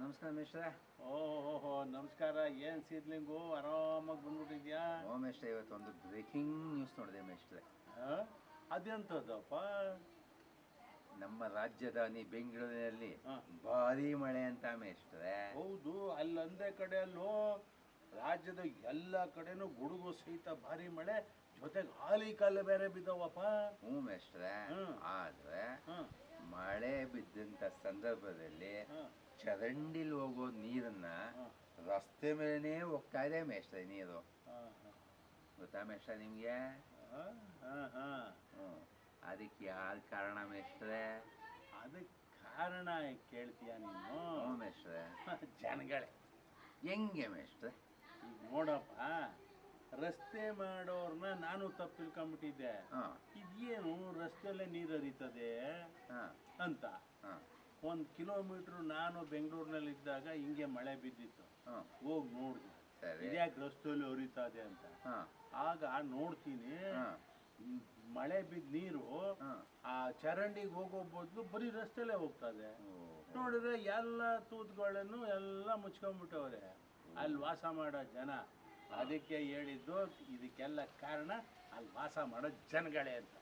ನಮಸ್ಕಾರ ಮೇಷ್ಟ್ರೆ. ಓಹೋ ನಮಸ್ಕಾರ. ಏನು ಸೀದ್ಲಿಂಗು ಆರಾಮಾಗಿ ಬಂದ್ಬಿಟ್ಟಿದ್ಯಾ? ಮೇಷ್ಟ್ರೆ, ಇವತ್ತು ಒಂದು ಬ್ರೇಕಿಂಗ್ ನ್ಯೂಸ್ ನೋಡಿದೆ ಮೇಷ್ಟ್ರೆ. ಅದೆಂಥದ್ದಪ್ಪ? ನಮ್ಮ ರಾಜಧಾನಿ ಬೆಂಗಳೂರಿನಲ್ಲಿ ಭಾರಿ ಮಳೆ ಅಂತ ಮೇಷ್ಟ್ರೆ. ಹೌದು, ಅಲ್ಲೊಂದೇ ಕಡೆ ಅಲ್ಲೋ ರಾಜ್ಯದ ಎಲ್ಲ ಕಡೆನೂ ಗುಡುಗು ಸಹಿತ ಭಾರಿ ಮಳೆ, ಜೊತೆಗೆ ಆಲಿಕಲ್ಲು ಬೇರೆ ಬಿದ್ದವಪ್ಪ. ಹ್ಞೂ ಮೇಷ್ಟ್ರೆ. ಆದ್ರೆ ಮಳೆ ಬಿದ್ದಂತ ಸಂದರ್ಭದಲ್ಲಿ ಚರಂಡಿಲಿ ಹೋಗೋ ನೀರನ್ನ ರಸ್ತೆ ಮೇಲೇ ಹೋಗ್ತಾ ಇದೆ ಮೇಷ್ಟ್ರೆ ನೀರು. ಗೊತ್ತಾ ಮೇಷ್ಟ್ರೆ ನಿಮ್ಗೆ? ಅದಕ್ಕೆ ಯಾರು ಕಾರಣ ಮೇಷ್ಟ್ರೆ? ಅದಕ್ಕೆ ಕಾರಣ ಕೇಳ್ತೀಯ ನೀನು? ಹ್ಞೂ ಮೇಷ್ಟ್ರೆ. ಜನಗಳೇ. ಹೆಂಗೆ ಮೇಷ್ಟ್ರೆ? ಈಗ ನೋಡಪ್ಪ, ರಸ್ತೆ ಮಾಡೋರ್ನ ನಾನು ತಪ್ಪು ತಿಳ್ಕೊಂಬಿಟ್ಟಿದ್ದೆ. ಇದೇನು ರಸ್ತೆಯಲ್ಲೇ ನೀರು ಹರಿತದೆ ಅಂತ. 1 ಕಿಲೋಮೀಟ್ರ್ ನಾನು ಬೆಂಗಳೂರಿನಲ್ಲಿ ಇದ್ದಾಗ ಹಿಂಗೆ ಮಳೆ ಬಿದ್ದಿತ್ತು. ಹೋಗಿ ನೋಡಿದೆ ಇದ್ಯಾಕೆ ರಸ್ತೆಯಲ್ಲಿ ಹರಿತದೆ ಅಂತ. ಆಗ ನೋಡ್ತೀನಿ ಮಳೆ ಬಿದ್ದ ನೀರು ಆ ಚರಂಡಿಗೆ ಹೋಗೋ ಬದಲು ಬರೀ ರಸ್ತೆಯಲ್ಲೇ ಹೋಗ್ತದೆ. ನೋಡಿದ್ರೆ ಎಲ್ಲ ತೂತ್ಗಳನ್ನು ಎಲ್ಲ ಮುಚ್ಕೊಂಡ್ಬಿಟ್ಟವ್ರೆ ಅಲ್ಲಿ ವಾಸ ಮಾಡೋ ಜನ. ಅದಕ್ಕೆ ಹೇಳಿದ್ದು ಇದಕ್ಕೆಲ್ಲ ಕಾರಣ ಅಲ್ಲಿ ವಾಸ ಮಾಡೋ ಜನಗಳೇ ಅಂತ.